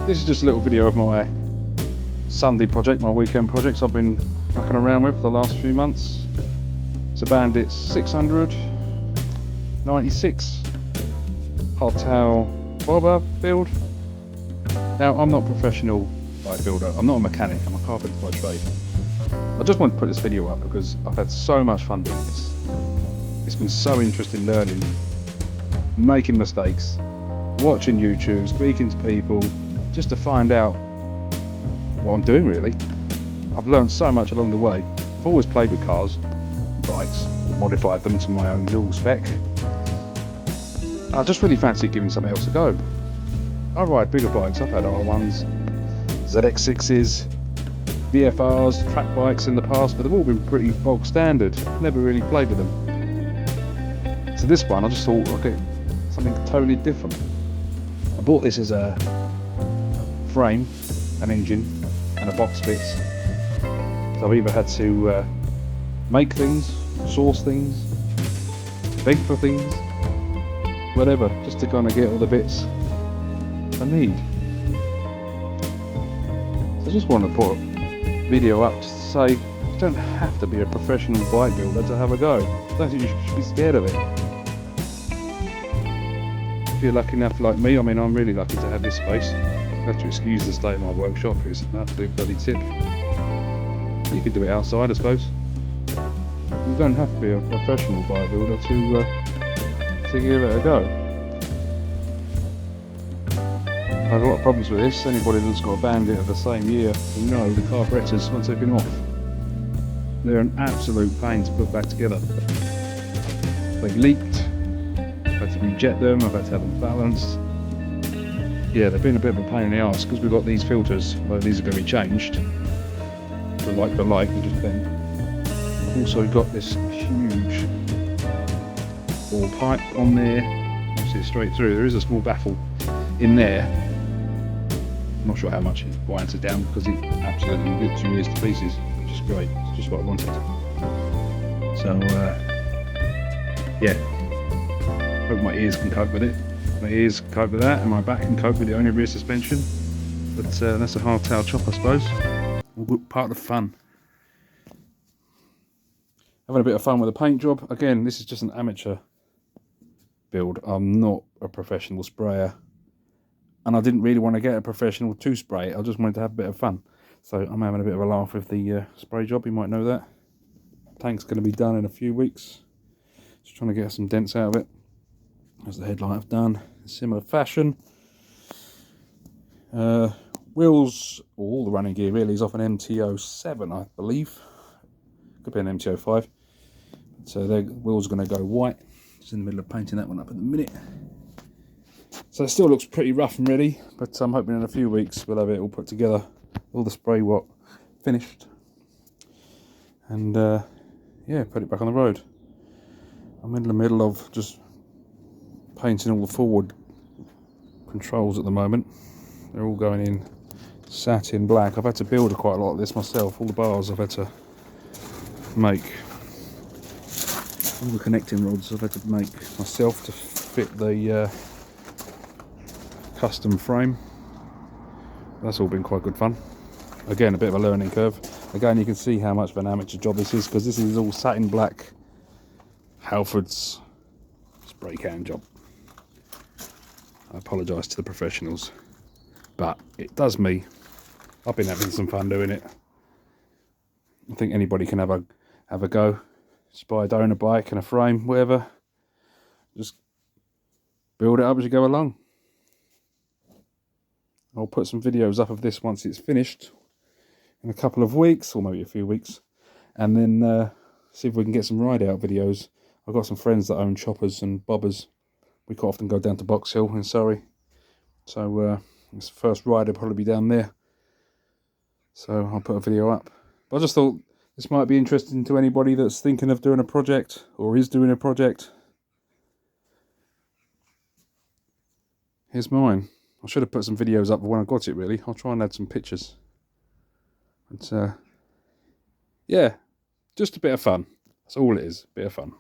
This is just a little video of my Sunday project, my weekend projects I've been mucking around with for the last few months. It's a Bandit 696 hardtail bobber build. Now, I'm not a professional bike builder, I'm not a mechanic, I'm a carpenter by trade. I just wanted to put this video up because I've had so much fun doing this. It's been so interesting learning, making mistakes, watching YouTube, speaking to people, just to find out what I'm doing really. I've learned so much along the way. I've always played with cars, bikes, modified them to my own little spec. I just really fancy giving something else a go. I ride bigger bikes, I've had R1s, ZX6s, VFRs, track bikes in the past, but they've all been pretty bog standard. Never really played with them. So this one, I just thought, okay, something totally different. I bought this as a frame, an engine, and a box bits. So I've either had to make things, source things, beg for things, whatever, just to kind of get all the bits I need. So I just want to put a video up to say you don't have to be a professional bike builder to have a go. I don't think you should be scared of it. If you're lucky enough like me, I mean I'm really lucky to have this space. You have to excuse the state of my workshop, it's an absolute bloody tip. You could do it outside, I suppose. You don't have to be a professional bike builder to give it a go. I have a lot of problems with this. Anybody that's got a Bandit of the same year will know the carburetors once they've been off. They're an absolute pain to put back together. They've leaked, I've had to rejet them, I've had to have them balanced. Yeah, they've been a bit of a pain in the arse because we've got these filters, although these are going to be changed. For like, which is then. Also we've got this huge ball pipe on there, obviously it's straight through. There is a small baffle in there. I'm not sure how much it winds it down because it absolutely rips your ears to pieces, which is great. It's just what I wanted. So yeah, hope my ears can cope with it. My ears can cope with that, and my back can cope with the only rear suspension. But that's a hardtail chop, I suppose. Part of the fun. Having a bit of fun with the paint job. Again, this is just an amateur build. I'm not a professional sprayer. And I didn't really want to get a professional to spray it. I just wanted to have a bit of fun. So I'm having a bit of a laugh with the spray job. You might know that. Tank's going to be done in a few weeks. Just trying to get some dents out of it. As the headlight I've done in similar fashion. Wheels, all the running gear really is off an MT-07, I believe. Could be an MT-05. So the wheels are going to go white. Just in the middle of painting that one up at the minute. So it still looks pretty rough and ready, but I'm hoping in a few weeks we'll have it all put together, all the spray what finished, and yeah, put it back on the road. I'm in the middle of just painting all the forward controls at the moment. They're all going in satin black. I've had to build quite a lot of this myself. All the bars I've had to make, all the connecting rods I've had to make myself to fit the custom frame. That's all been quite good fun. Again, a bit of a learning curve. Again, you can see how much of an amateur job this is because this is all satin black Halford's spray can job. I apologise to the professionals, but it does me. I've been having some fun doing it. I think anybody can have a go. Spy down a bike and a frame, whatever. Just build it up as you go along. I'll put some videos up of this once it's finished in a couple of weeks, or maybe a few weeks, and then see if we can get some ride out videos. I've got some friends that own choppers and bobbers. We quite often go down to Box Hill in Surrey, so this first ride will probably be down there, so I'll put a video up. But I just thought this might be interesting to anybody that's thinking of doing a project or is doing a project. Here's mine. I should have put some videos up when I got it really. I'll try and add some pictures. But yeah, just a bit of fun. That's all it is, a bit of fun.